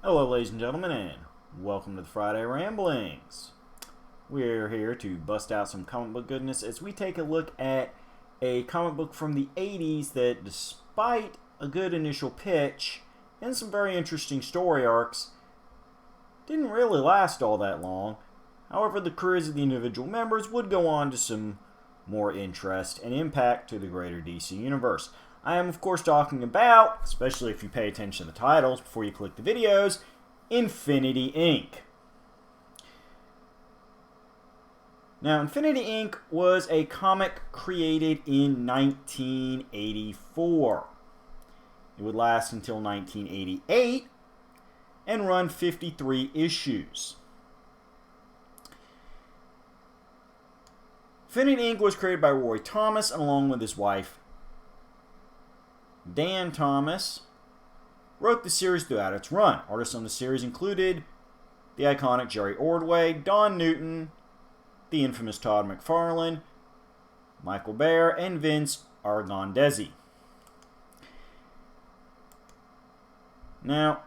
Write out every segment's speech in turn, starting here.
Hello ladies and gentlemen, and welcome to the Friday Ramblings. We're here to bust out some comic book goodness as we take a look at a comic book from the 80s that, despite a good initial pitch and some very interesting story arcs, didn't really last all that long. However, the careers of the individual members would go on to some more interest and impact to the greater DC universe. I am, of course, talking about, especially if you pay attention to the titles before you click the videos, Infinity Inc. Now, Infinity Inc. was a comic created in 1984. It would last until 1988 and run 53 issues. Infinity Inc. was created by Roy Thomas and along with his wife, Dan Thomas, wrote the series throughout its run. Artists on the series included the iconic Jerry Ordway, Don Newton, the infamous Todd McFarlane, Michael Baer, and Vince Argondesi. Now,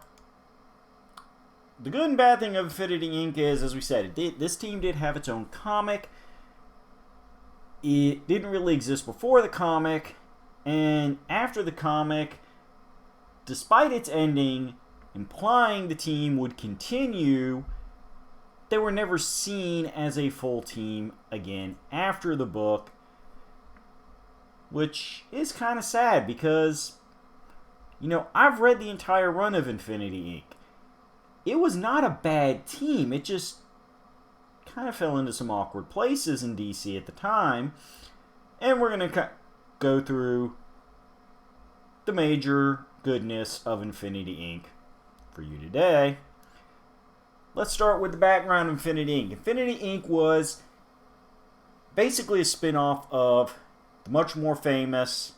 the good and bad thing of Infinity Inc. is, as we said, this team did have its own comic. It didn't really exist before the comic. And after the comic, despite its ending implying the team would continue, they were never seen as a full team again after the book, which is kind of sad because, I've read the entire run of Infinity Inc. It was not a bad team. It just kind of fell into some awkward places in DC at the time. And we're going to go through the major goodness of Infinity Inc. for you today. Let's start with the background of Infinity Inc. Infinity Inc. was basically a spin-off of the much more famous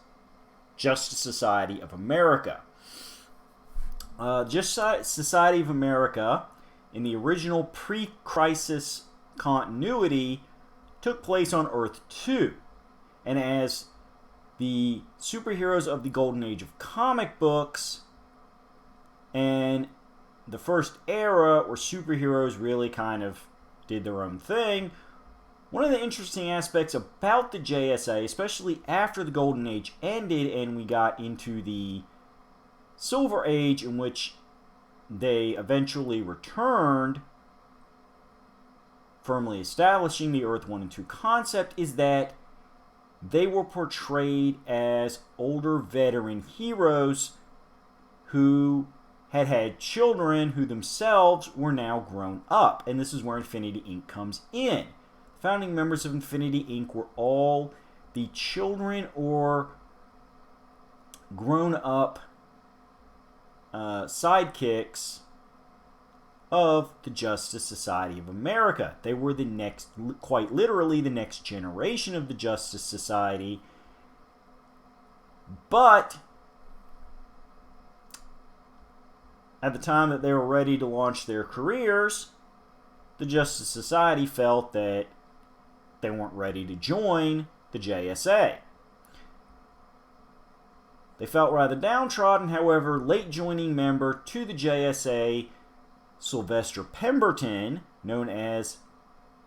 Justice Society of America. Justice Society of America, in the original pre-crisis continuity, took place on Earth 2. And as the superheroes of the golden age of comic books and the first era where superheroes really kind of did their own thing, one of the interesting aspects about the JSA, especially after the golden age ended and we got into the silver age in which they eventually returned, firmly establishing the Earth 1 and 2 concept, is that they were portrayed as older veteran heroes who had had children who themselves were now grown up. And this is where Infinity Inc. comes in. The founding members of Infinity Inc. were all the children or grown-up sidekicks of the Justice Society of America. They were the next, quite literally, the next generation of the Justice Society. But at the time that they were ready to launch their careers, the Justice Society felt that they weren't ready to join the JSA. They felt rather downtrodden. However, late joining member to the JSA, Sylvester Pemberton, known as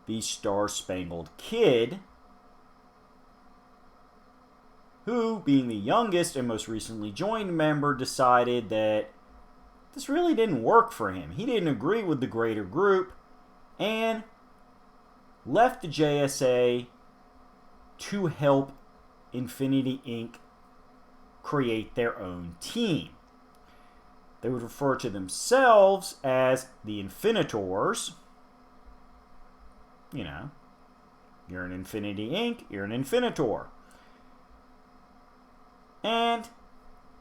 the Star-Spangled Kid, who, being the youngest and most recently joined member, decided that this really didn't work for him. He didn't agree with the greater group and left the JSA to help Infinity Inc. create their own team. They would refer to themselves as the Infinitors. You're an Infinity Inc., you're an Infinitor. And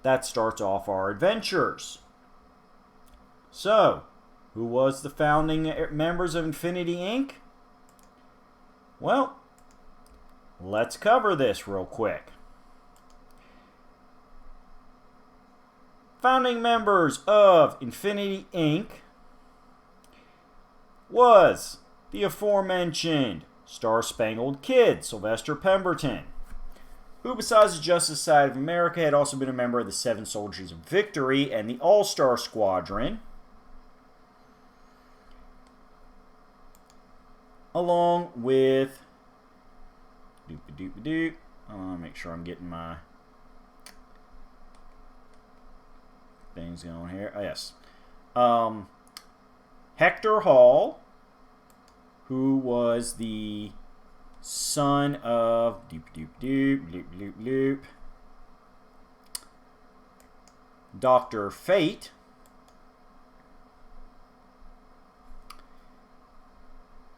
that starts off our adventures. So, who was the founding members of Infinity Inc.? Well, let's cover this real quick. Founding members of Infinity Inc. was the aforementioned Star-Spangled Kid, Sylvester Pemberton, who besides the Justice Society of America had also been a member of the Seven Soldiers of Victory and the All-Star Squadron. along with doop-a-doop-a-doop. Make sure I'm getting my things going here. Oh, yes. Hector Hall, who was the son of doop-a-doop-a-doop, Dr. Fate.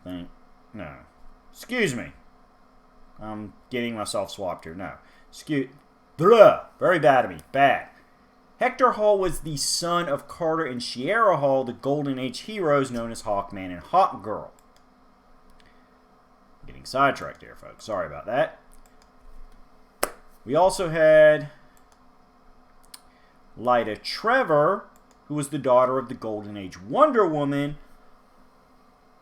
No. Excuse me. I'm getting myself swapped here. No. Very bad of me. Bad. Hector Hall was the son of Carter and Shiera Hall, the Golden Age heroes known as Hawkman and Hawkgirl. Getting sidetracked here, folks. Sorry about that. We also had Lyda Trevor, who was the daughter of the Golden Age Wonder Woman.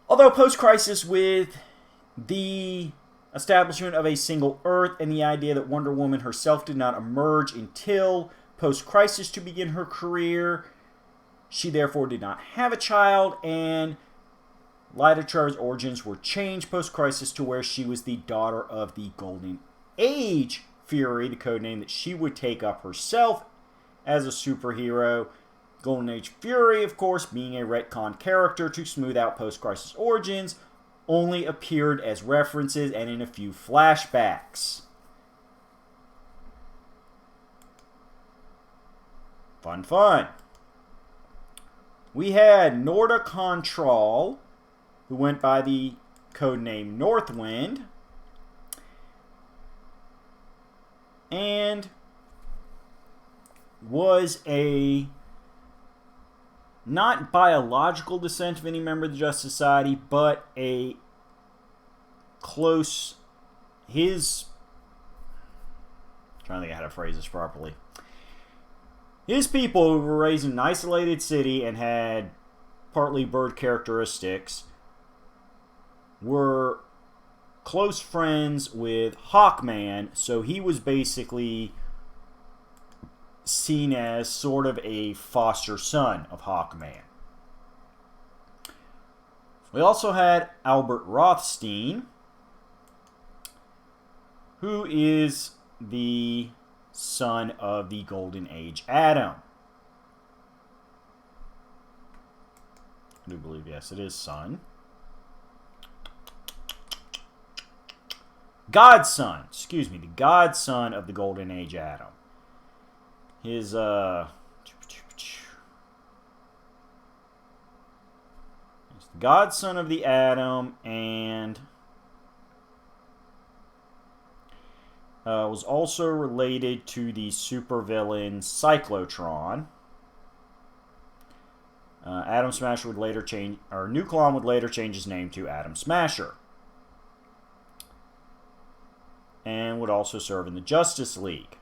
Although post-crisis, with the establishment of a single Earth and the idea that Wonder Woman herself did not emerge until post-crisis to begin her career, she therefore did not have a child, and Lyda Trevor's origins were changed post-crisis to where she was the daughter of the Golden Age Fury, the codename that she would take up herself as a superhero. Golden Age Fury, of course, being a retcon character to smooth out post-crisis origins, only appeared as references and in a few flashbacks. Fun. We had Nordicontrol, who went by the codename Northwind, and was a not biological descent of any member of the Justice Society, but a close, I'm trying to think how to phrase this properly. His people, who were raised in an isolated city and had partly bird characteristics, were close friends with Hawkman, so he was basically seen as sort of a foster son of Hawkman. We also had Albert Rothstein, who is the son of the Golden Age Atom. I do believe, yes, it is son. Godson, the godson of the Golden Age Atom. His, the godson of the Atom, and was also related to the supervillain Cyclotron. Atom Smasher would later change, or Nucleon would later change his name to Atom Smasher. And would also serve in the Justice League.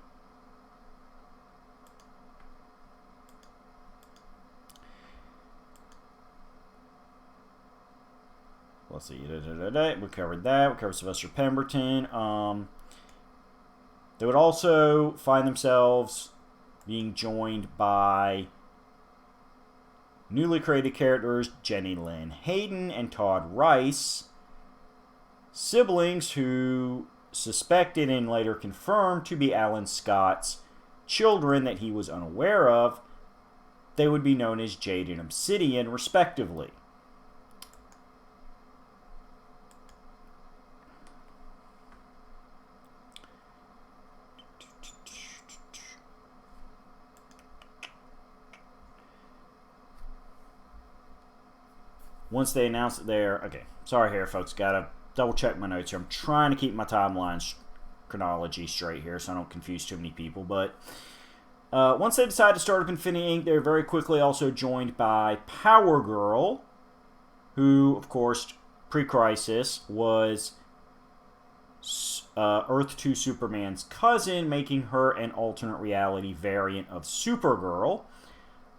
Let's see. We covered that. We covered Sylvester Pemberton. They would also find themselves being joined by newly created characters Jenny Lynn Hayden and Todd Rice, siblings who suspected and later confirmed to be Alan Scott's children that he was unaware of. They would be known as Jade and Obsidian, respectively. Once they announced that they're... Okay, sorry here, folks. Gotta double check my notes here. I'm trying to keep my timeline chronology straight here so I don't confuse too many people. But once they decided to start up Infinity Inc., they were very quickly also joined by Power Girl, who, of course, pre-crisis was Earth 2 Superman's cousin, making her an alternate reality variant of Supergirl.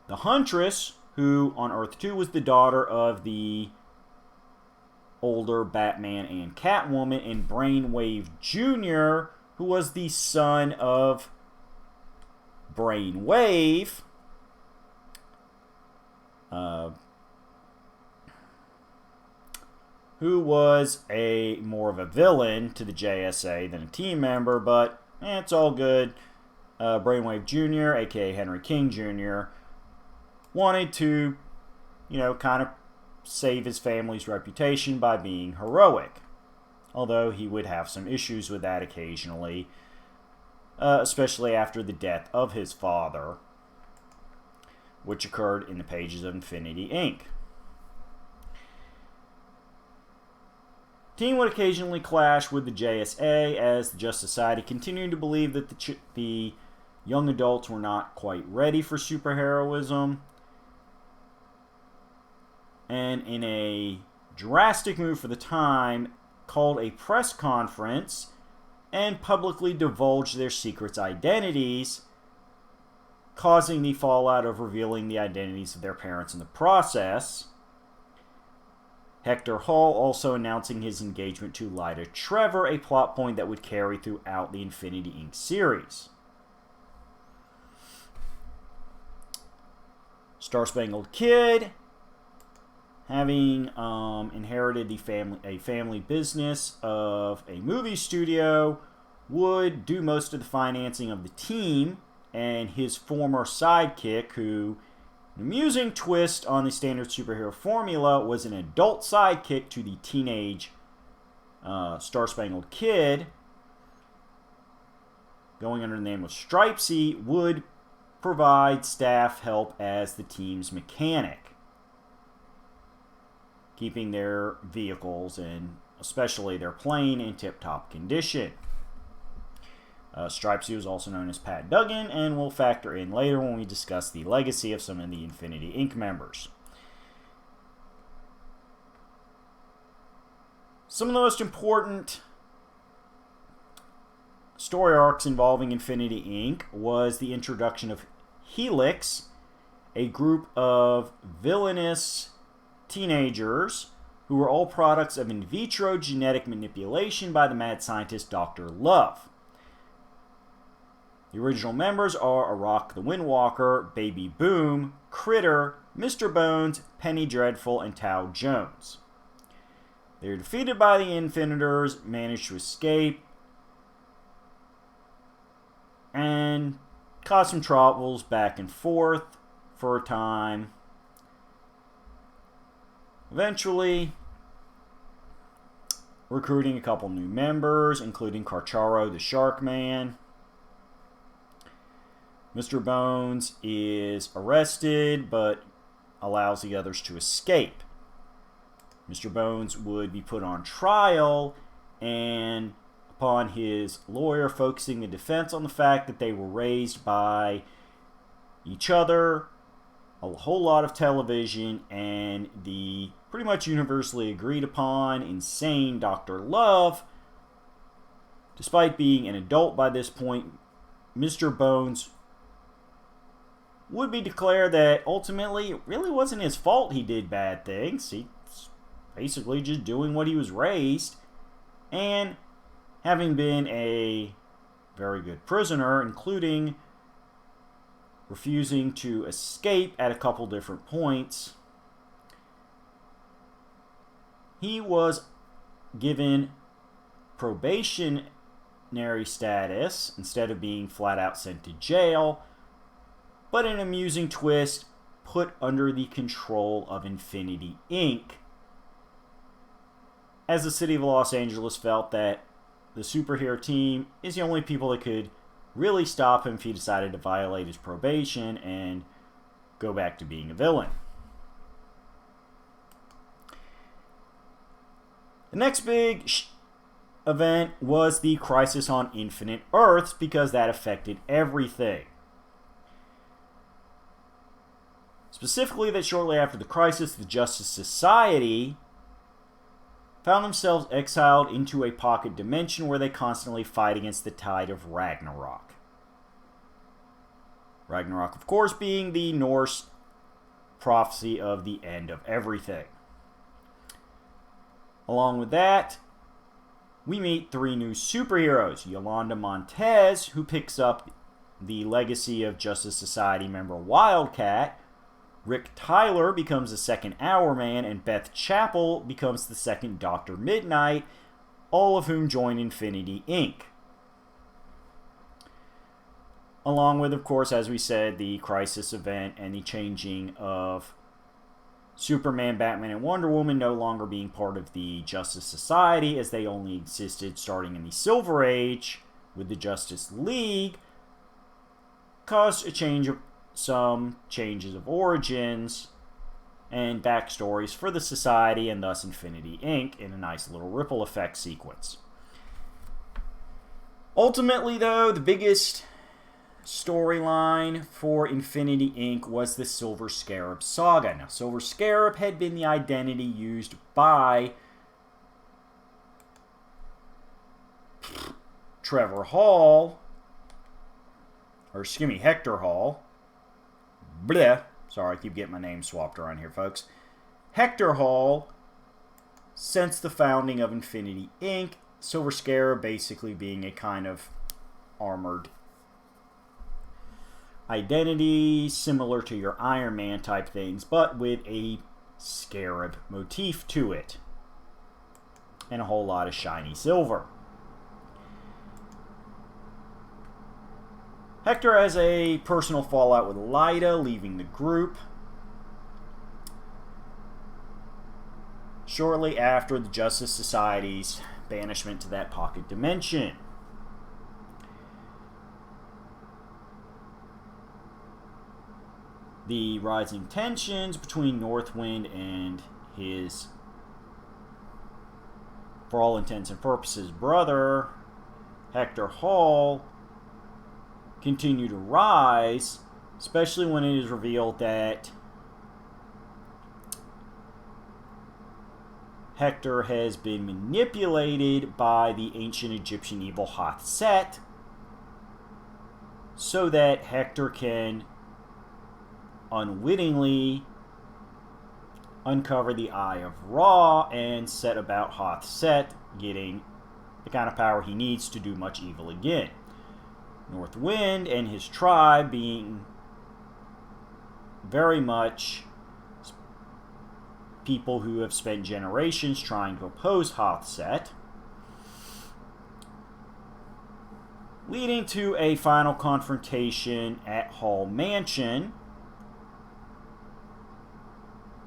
The Huntress, who on Earth 2 was the daughter of the older Batman and Catwoman, and Brainwave Jr., who was the son of Brainwave, who was more of a villain to the JSA than a team member, but it's all good. Brainwave Jr., aka Henry King Jr., wanted to, kind of save his family's reputation by being heroic. Although he would have some issues with that occasionally, especially after the death of his father, which occurred in the pages of Infinity Inc. Team would occasionally clash with the JSA as the Just Society continued to believe that the young adults were not quite ready for superheroism. And in a drastic move for the time, called a press conference and publicly divulged their secrets' identities, causing the fallout of revealing the identities of their parents in the process. Hector Hall also announcing his engagement to Lyda Trevor, a plot point that would carry throughout the Infinity Inc. series. Star-Spangled Kid, having inherited a family business of a movie studio, would do most of the financing of the team, and his former sidekick, who, an amusing twist on the standard superhero formula, was an adult sidekick to the teenage Star-Spangled Kid, going under the name of Stripesy, would provide staff help as the team's mechanic, keeping their vehicles and especially their plane in tip-top condition. Stripesy was also known as Pat Duggan and will factor in later when we discuss the legacy of some of the Infinity Inc. members. Some of the most important story arcs involving Infinity Inc. was the introduction of Helix, a group of villainous teenagers who were all products of in vitro genetic manipulation by the mad scientist Dr. Love. The original members are Arak the Windwalker, Baby Boom, Critter, Mr. Bones, Penny Dreadful, and Tao Jones. They are defeated by the Infinitors, manage to escape, and cause some troubles back and forth for a time. Eventually, recruiting a couple new members, including Carcharo the Shark Man. Mr. Bones is arrested, but allows the others to escape. Mr. Bones would be put on trial, and upon his lawyer focusing the defense on the fact that they were raised by each other, a whole lot of television, and the pretty much universally agreed upon insane Dr. Love, despite being an adult by this point, Mr. Bones would be declared that ultimately it really wasn't his fault he did bad things. He's basically just doing what he was raised, and having been a very good prisoner, including refusing to escape at a couple different points, he was given probationary status instead of being flat out sent to jail, but an amusing twist, put under the control of Infinity Inc., as the city of Los Angeles felt that the superhero team is the only people that could really stop him if he decided to violate his probation and go back to being a villain. The next big event was the Crisis on Infinite Earths, because that affected everything. Specifically, that shortly after the crisis, the Justice Society found themselves exiled into a pocket dimension where they constantly fight against the tide of Ragnarok. Ragnarok, of course, being the Norse prophecy of the end of everything. Along with that, we meet three new superheroes. Yolanda Montez, who picks up the legacy of Justice Society member Wildcat, Rick Tyler becomes the second Hour Man, and Beth Chapel becomes the second Dr. Midnight, all of whom join Infinity Inc. Along with, of course, as we said, the Crisis event and the changing of Superman, Batman, and Wonder Woman no longer being part of the Justice Society, as they only existed starting in the Silver Age with the Justice League, caused some changes of origins and backstories for the Society and thus Infinity Inc. in a nice little ripple effect sequence. Ultimately, though, the biggest storyline for Infinity Inc. was the Silver Scarab saga. Now, Silver Scarab had been the identity used by Hector Hall. Bleh. Sorry, I keep getting my name swapped around here, folks. Hector Hall, since the founding of Infinity Inc., Silver Scarab basically being a kind of armored identity, similar to your Iron Man type things, but with a scarab motif to it. And a whole lot of shiny silver. Hector has a personal fallout with Lyta, leaving the group shortly after the Justice Society's banishment to that pocket dimension. The rising tensions between Northwind and his, for all intents and purposes, brother, Hector Hall, continue to rise, especially when it is revealed that Hector has been manipulated by the ancient Egyptian evil Hathset so that Hector can unwittingly uncover the Eye of Ra and set about Hathset getting the kind of power he needs to do much evil again. Northwind and his tribe being very much people who have spent generations trying to oppose Hathset, leading to a final confrontation at Hall Mansion,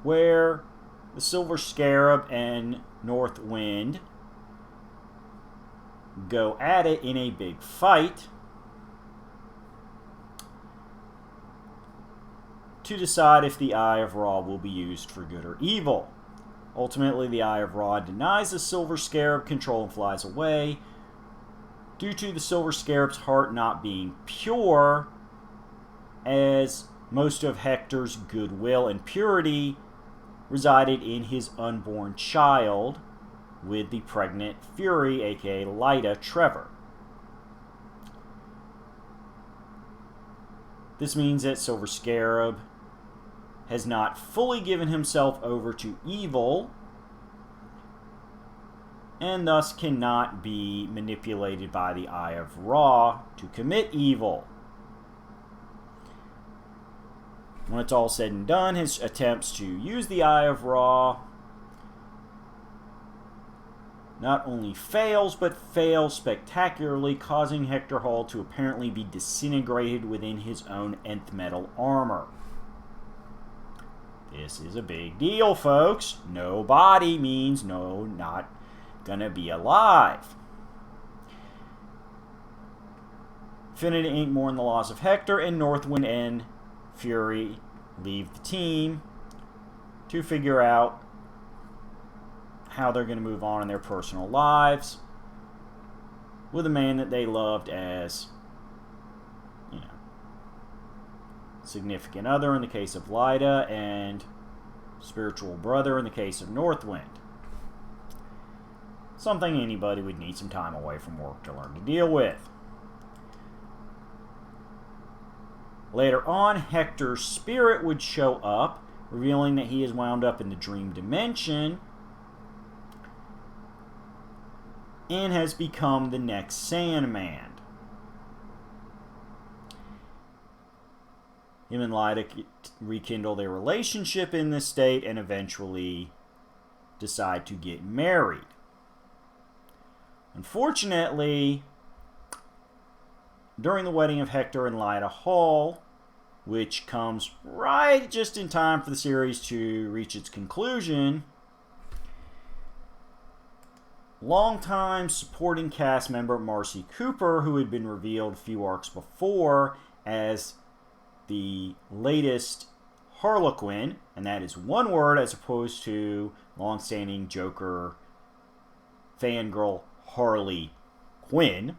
where the Silver Scarab and Northwind go at it in a big fight to decide if the Eye of Ra will be used for good or evil. Ultimately, the Eye of Ra denies the Silver Scarab control and flies away, due to the Silver Scarab's heart not being pure, as most of Hector's goodwill and purity resided in his unborn child with the pregnant Fury, aka Lyta Trevor. This means that Silver Scarab has not fully given himself over to evil, and thus cannot be manipulated by the Eye of Ra to commit evil. When it's all said and done, his attempts to use the Eye of Ra not only fails, but fails spectacularly, causing Hector Hall to apparently be disintegrated within his own nth metal armor. This is a big deal, folks. No body means no, not gonna be alive. Infinity Inc. mourn the loss of Hector, and Northwind and Fury leave the team to figure out how they're going to move on in their personal lives with a man that they loved as, significant other in the case of Lyta and spiritual brother in the case of Northwind. Something anybody would need some time away from work to learn to deal with. Later on, Hector's spirit would show up, revealing that he is wound up in the dream dimension and has become the next Sandman. him and Lyta rekindle their relationship in this state and eventually decide to get married. Unfortunately, during the wedding of Hector and Lyta Hall, which comes right just in time for the series to reach its conclusion, longtime supporting cast member Marcy Cooper, who had been revealed a few arcs before as the latest Harlequin, and that is one word as opposed to long-standing Joker fangirl Harley Quinn.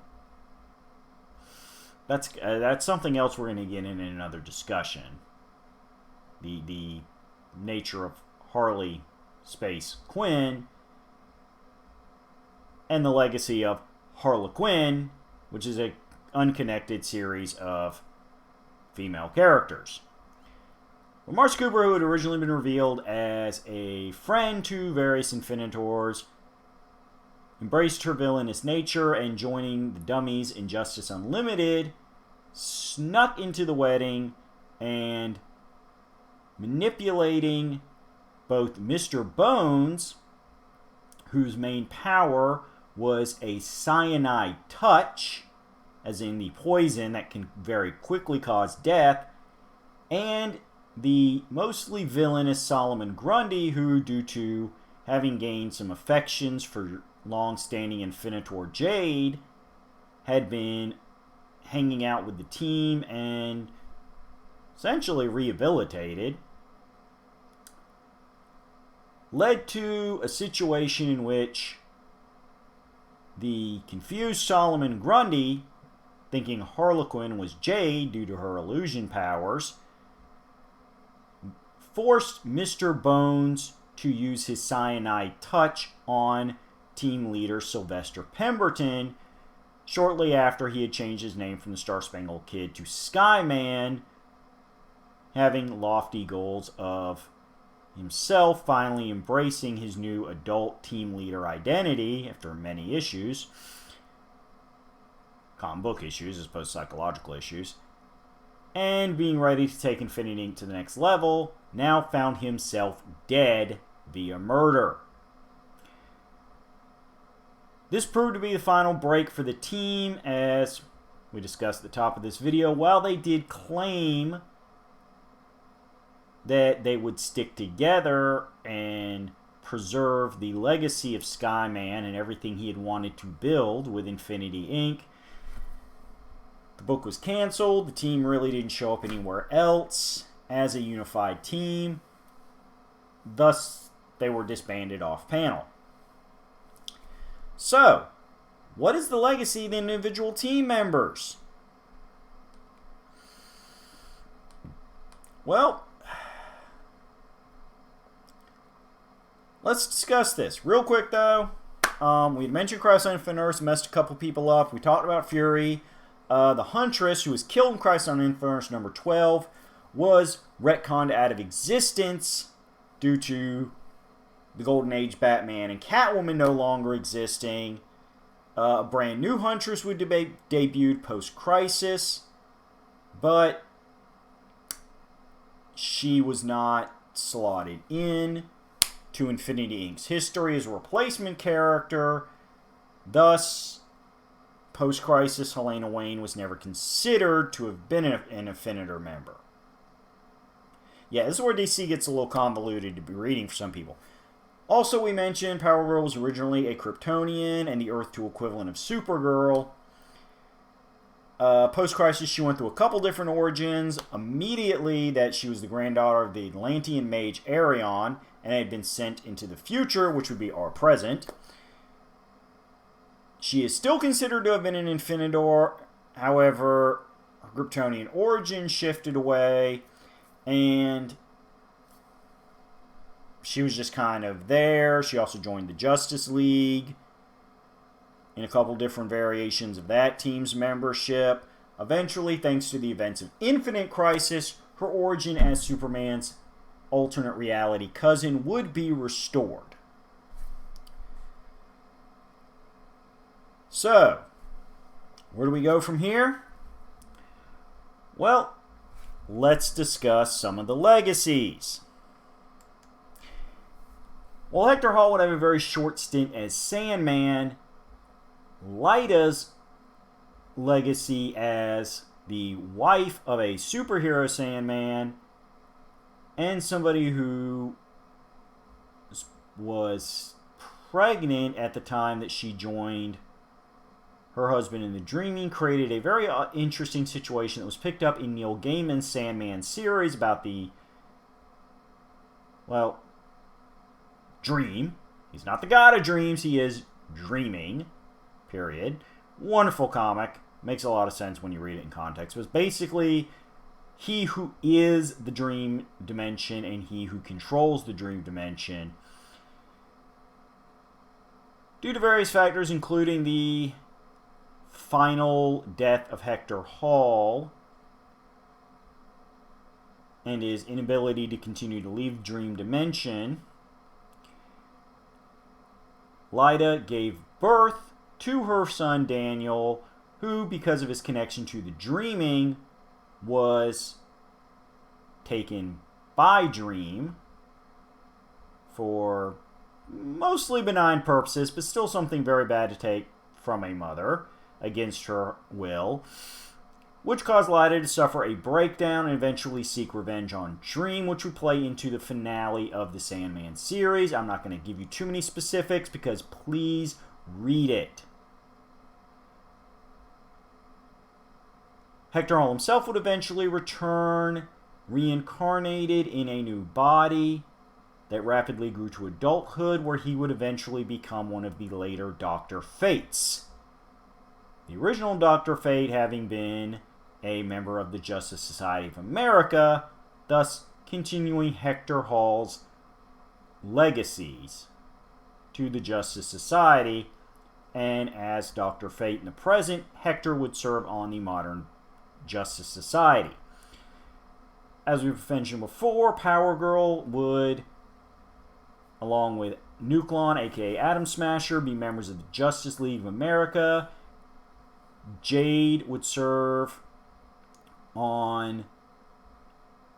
That's something else we're going to get in another discussion. The nature of Harley space Quinn and the legacy of Harlequin, which is a unconnected series of female characters. Well, Marcy Cooper, who had originally been revealed as a friend to various Infinitors, embraced her villainous nature and joining the dummies in Justice Unlimited, snuck into the wedding and manipulating both Mr. Bones, whose main power was a cyanide touch, as in the poison that can very quickly cause death, and the mostly villainous Solomon Grundy, who, due to having gained some affections for long-standing Infinitor Jade, had been hanging out with the team and essentially rehabilitated, led to a situation in which the confused Solomon Grundy, thinking Harlequin was Jade due to her illusion powers, forced Mr. Bones to use his cyanide touch on team leader Sylvester Pemberton shortly after he had changed his name from the Star-Spangled Kid to Skyman, having lofty goals of himself finally embracing his new adult team leader identity after many issues, comic book issues as opposed to psychological issues, and being ready to take Infinity Inc. to the next level, now found himself dead via murder. This proved to be the final break for the team, as we discussed at the top of this video. While they did claim that they would stick together and preserve the legacy of Skyman and everything he had wanted to build with Infinity Inc., the book was canceled. The team really didn't show up anywhere else as a unified team. Thus, they were disbanded off panel. So, what is the legacy of the individual team members? Well, let's discuss this. Real quick, though, we had mentioned Crisis on Infinite Earths, messed a couple people up. We talked about Fury. The Huntress, who was killed in Crisis on Infinite Earths number 12, was retconned out of existence due to the Golden Age Batman and Catwoman no longer existing. A brand new Huntress would debuted post-Crisis, but she was not slotted in to Infinity Inc.'s history as a replacement character. Thus, post-Crisis, Helena Wayne was never considered to have been an Infinitor member. Yeah, this is where DC gets a little convoluted to be reading for some people. Also, we mentioned Power Girl was originally a Kryptonian and the Earth 2 equivalent of Supergirl. Post-Crisis, she went through a couple different origins. Immediately, that she was the granddaughter of the Atlantean mage Arion and had been sent into the future, which would be our present. She is still considered to have been an Infinitor. However, her Kryptonian origin shifted away, and she was just kind of there. She also joined the Justice League in a couple different variations of that team's membership. Eventually, thanks to the events of Infinite Crisis, her origin as Superman's alternate reality cousin would be restored. So, where do we go from here? Well, let's discuss some of the legacies. While Hector Hall would have a very short stint as Sandman, Lyta's legacy as the wife of a superhero Sandman and somebody who was pregnant at the time that she joined her husband in the Dreaming created a very interesting situation that was picked up in Neil Gaiman's Sandman series about the, well, dream. He's not the god of dreams, he is dreaming, period. Wonderful comic. Makes a lot of sense when you read it in context. It was basically he who is the dream dimension and he who controls the dream dimension. Due to various factors, including the final death of Hector Hall and his inability to continue to leave Dream Dimension, Lyta gave birth to her son Daniel, who, because of his connection to the Dreaming, was taken by Dream for mostly benign purposes, but still something very bad to take from a mother against her will, which caused Lyta to suffer a breakdown and eventually seek revenge on Dream, which would play into the finale of the Sandman series. I'm not going to give you too many specifics because please read it. Hector Hall himself would eventually return, reincarnated in a new body that rapidly grew to adulthood, where he would eventually become one of the later Dr. Fates. The original Dr. Fate having been a member of the Justice Society of America, thus continuing Hector Hall's legacies to the Justice Society, and as Dr. Fate in the present, Hector would serve on the modern Justice Society. As we've mentioned before, Power Girl would, along with Nuklon, aka Atom Smasher, be members of the Justice League of America. Jade would serve on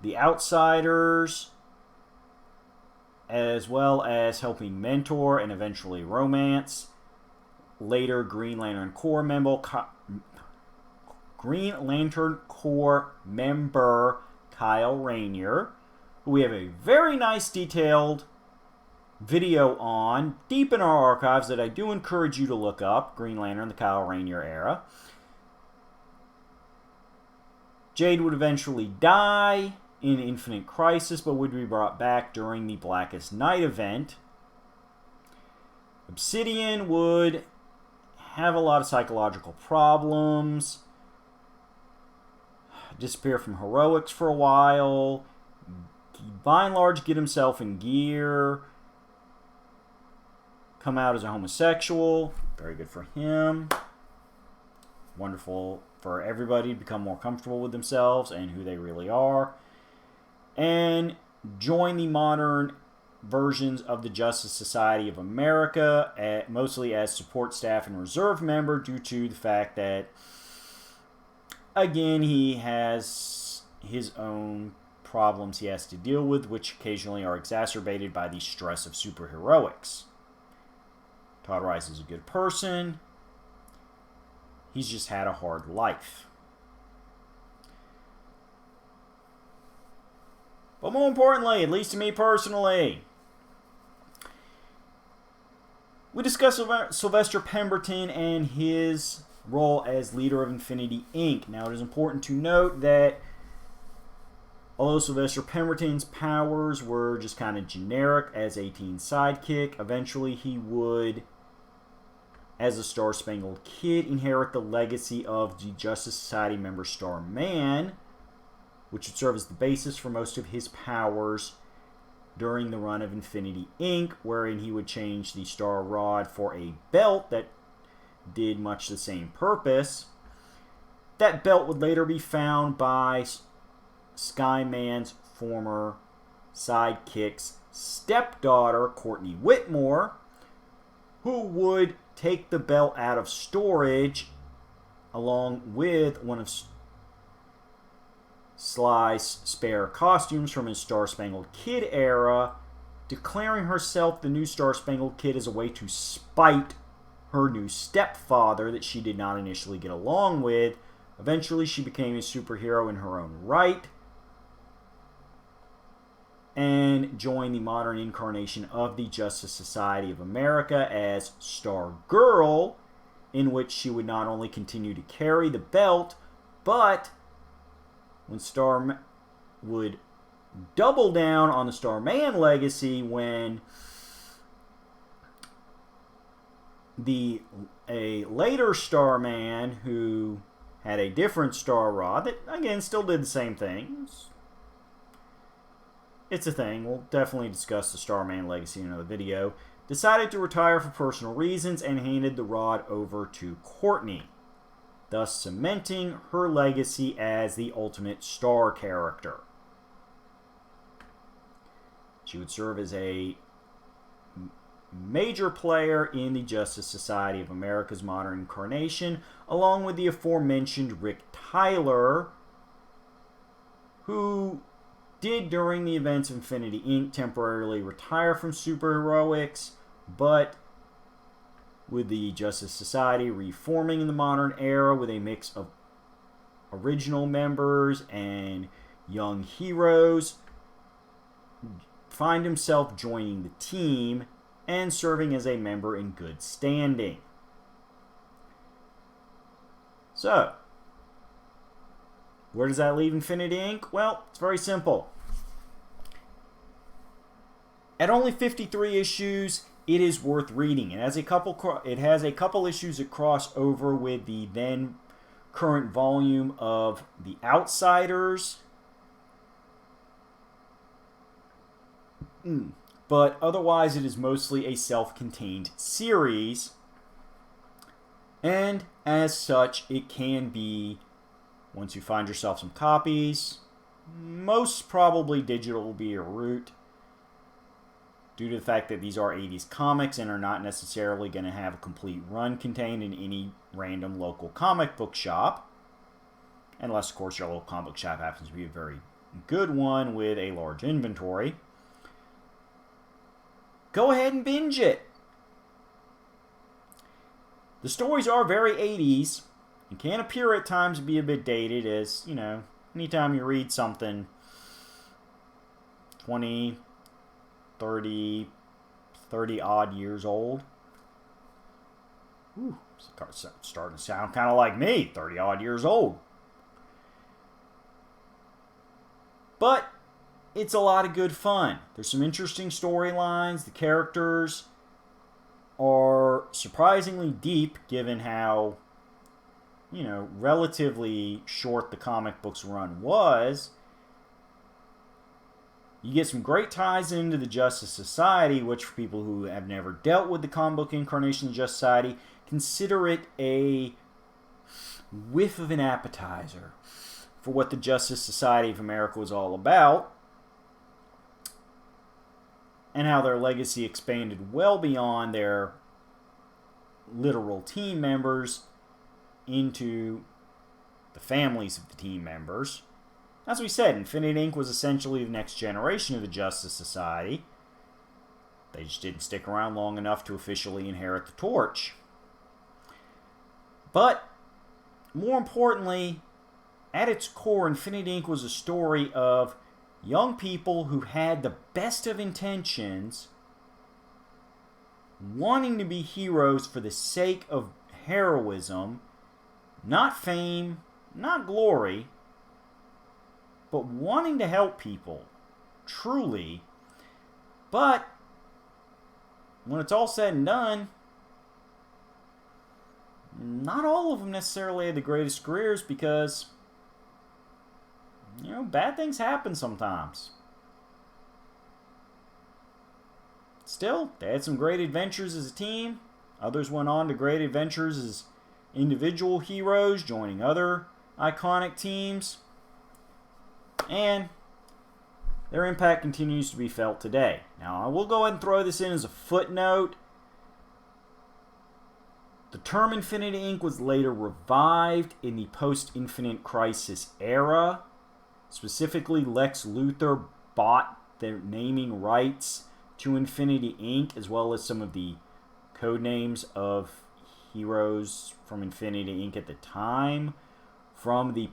the Outsiders, as well as helping mentor and eventually romance later Green Lantern Corps member Kyle Rayner, who we have a very nice detailed video on deep in our archives that I do encourage you to look up. Green Lantern, the Kyle Rayner era. Jade would eventually die in Infinite Crisis, but would be brought back during the Blackest Night event. Obsidian would have a lot of psychological problems, disappear from heroics for a while, by and large get himself in gear, come out as a homosexual. Very good for him. Wonderful for everybody to become more comfortable with themselves and who they really are. And join the modern versions of the Justice Society of America, mostly as support staff and reserve member, due to the fact that, again, he has his own problems he has to deal with, which occasionally are exacerbated by the stress of superheroics. Todd Rice is a good person. He's just had a hard life. But more importantly, at least to me personally, we discussed Sylvester Pemberton and his role as leader of Infinity Inc. Now, it is important to note that although Sylvester Pemberton's powers were just kind of generic as a teen sidekick, eventually he would, as a Star-Spangled Kid, inherit the legacy of the Justice Society member Starman, which would serve as the basis for most of his powers during the run of Infinity Inc., wherein he would change the Star Rod for a belt that did much the same purpose. That belt would later be found by Skyman's former sidekick's stepdaughter, Courtney Whitmore, who would take the belt out of storage along with one of Sly's spare costumes from his Star-Spangled Kid era, declaring herself the new Star-Spangled Kid as a way to spite her new stepfather that she did not initially get along with. Eventually, she became a superhero in her own right and joined the modern incarnation of the Justice Society of America as Star-Girl, in which she would not only continue to carry the belt, but when Star would double down on the Starman legacy when a later Starman who had a different Star Rod that, again, still did the same things. It's a thing. We'll definitely discuss the Starman legacy in another video. Decided to retire for personal reasons and handed the rod over to Courtney, thus cementing her legacy as the ultimate Star character. She would serve as a major player in the Justice Society of America's modern incarnation, along with the aforementioned Rick Tyler, who did, during the events of Infinity Inc., temporarily retire from superheroics, but with the Justice Society reforming in the modern era with a mix of original members and young heroes, find himself joining the team and serving as a member in good standing. So, where does that leave Infinity Inc.? Well, it's very simple. At only 53 issues, it is worth reading. It has a couple issues that cross over with the then current volume of The Outsiders. But otherwise, it is mostly a self-contained series. And as such, it can be, once you find yourself some copies, most probably digital will be your route, due to the fact that these are 80s comics and are not necessarily going to have a complete run contained in any random local comic book shop. Unless, of course, your local comic book shop happens to be a very good one with a large inventory. Go ahead and binge it. The stories are very 80s and can appear at times to be a bit dated, as, you know, anytime you read something 20, 30 odd years old. Ooh, it's starting to sound kind of like me, 30 odd years old. But it's a lot of good fun. There's some interesting storylines. The characters are surprisingly deep, given how, you know, relatively short the comic book's run was. You get some great ties into the Justice Society, which, for people who have never dealt with the comic book incarnation of the Justice Society, consider it a whiff of an appetizer for what the Justice Society of America was all about, and how their legacy expanded well beyond their literal team members into the families of the team members. As we said, Infinity Inc. was essentially the next generation of the Justice Society. They just didn't stick around long enough to officially inherit the torch. But, more importantly, at its core, Infinity Inc. was a story of young people who had the best of intentions, wanting to be heroes for the sake of heroism, not fame, not glory, but wanting to help people, truly. But when it's all said and done, not all of them necessarily had the greatest careers, because, you know, bad things happen sometimes. Still, they had some great adventures as a team. Others went on to great adventures as individual heroes, joining other iconic teams. And their impact continues to be felt today. Now, I will go ahead and throw this in as a footnote. The term Infinity Inc. was later revived in the post-Infinite Crisis era, Specifically, Lex Luthor bought the naming rights to Infinity Inc., as well as some of the code names of heroes from Infinity Inc. at the time, from the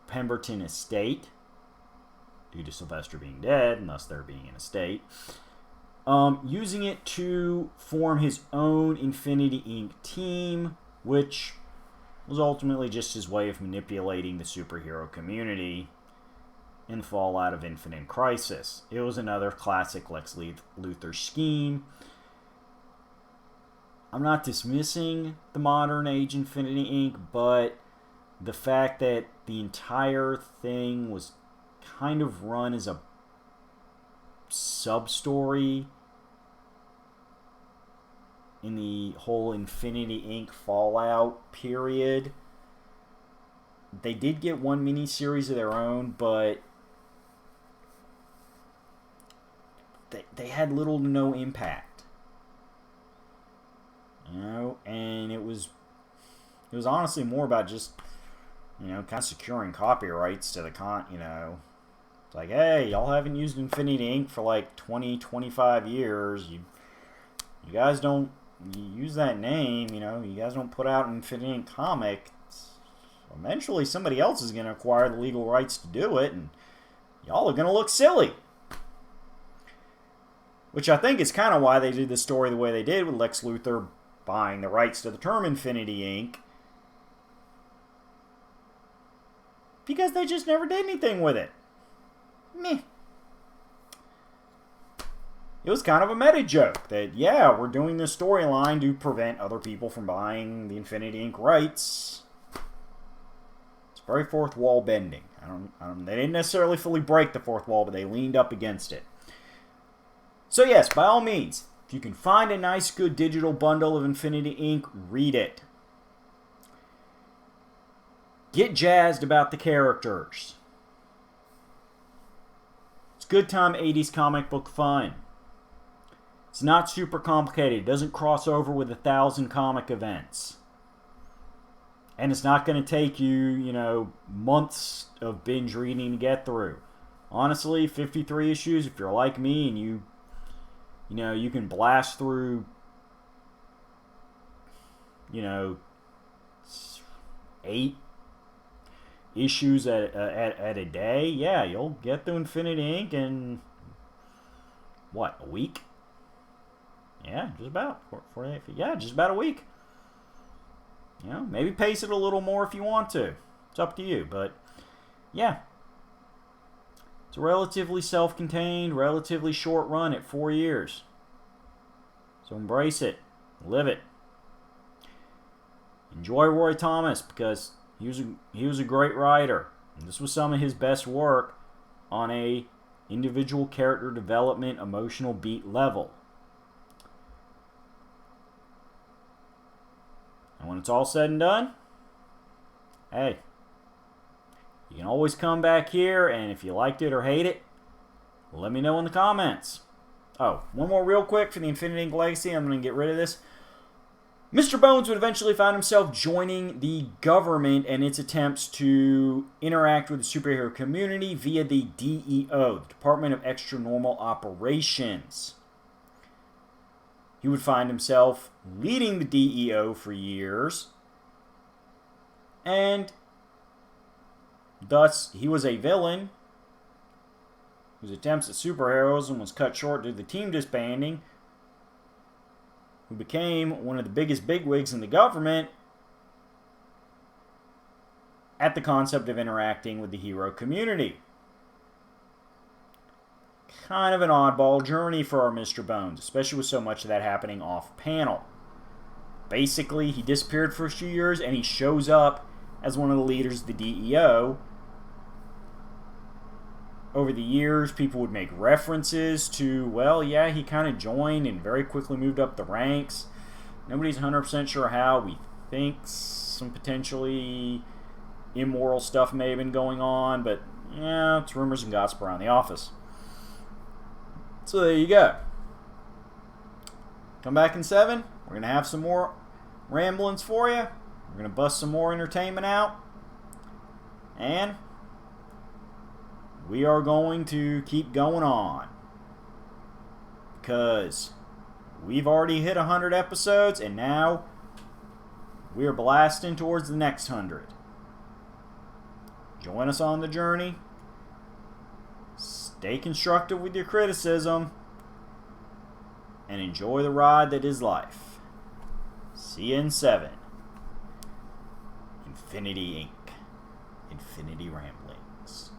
Pemberton estate, due to Sylvester being dead, and thus there being an estate. Using it to form his own Infinity Inc. team, which was ultimately just his way of manipulating the superhero community in Fallout of Infinite Crisis. It was another classic Lex Luthor scheme. I'm not dismissing the modern age Infinity Inc., but the fact that the entire thing was kind of run as a sub-story in the whole Infinity Inc. Fallout period. They did get one mini-series of their own, but they had little to no impact. You know, and it was honestly more about just, you know, kind of securing copyrights to the it's like, hey, y'all haven't used Infinity Inc. for like 20, 25 years. You guys don't use that name, you know, you guys don't put out an Infinity Inc. comic. Eventually somebody else is going to acquire the legal rights to do it, and y'all are going to look silly. Which I think is kind of why they did the story the way they did, with Lex Luthor buying the rights to the term Infinity Inc. Because they just never did anything with it. Meh. It was kind of a meta joke that, yeah, we're doing this storyline to prevent other people from buying the Infinity Inc. rights. It's very fourth wall bending. They didn't necessarily fully break the fourth wall, but they leaned up against it. So yes, by all means, if you can find a nice, good digital bundle of Infinity Inc., read it. Get jazzed about the characters. It's good time 80s comic book fun. It's not super complicated. It doesn't cross over with 1,000 comic events. And it's not going to take you, months of binge reading to get through. Honestly, 53 issues, if you're like me and you can blast through, 8 issues at a day, yeah, you'll get through Infinity Inc. in, a week? Yeah, just about. Just about a week. Maybe pace it a little more if you want to. It's up to you, but yeah. It's a relatively self-contained, relatively short run at 4 years. So embrace it. Live it. Enjoy Roy Thomas, because he was a great writer. And this was some of his best work on a individual character development, emotional beat level. And when it's all said and done, hey, you can always come back here, and if you liked it or hate it, let me know in the comments. Oh, one more real quick for the Infinity Inc. Legacy. I'm going to get rid of this. Mr. Bones would eventually find himself joining the government and its attempts to interact with the superhero community via the DEO, the Department of Extra-Normal Operations. He would find himself leading the DEO for years, and thus he was a villain whose attempts at superheroism was cut short due to the team disbanding, who became one of the biggest bigwigs in the government at the concept of interacting with the hero community. Kind of an oddball journey for our Mr. Bones, especially with so much of that happening off-panel. Basically, he disappeared for a few years, and he shows up as one of the leaders of the DEO. Over the years, people would make references to, well, yeah, he kind of joined and very quickly moved up the ranks. Nobody's 100% sure how. We think some potentially immoral stuff may have been going on, but, yeah, it's rumors and gossip around the office. So there you go. Come back in 7. We're going to have some more ramblings for you. We're going to bust some more entertainment out. And we are going to keep going on. Because we've already hit 100 episodes, and now we are blasting towards the next 100. Join us on the journey. Stay constructive with your criticism. And enjoy the ride that is life. See you in 7. Infinity Inc. Infinity Ramblings.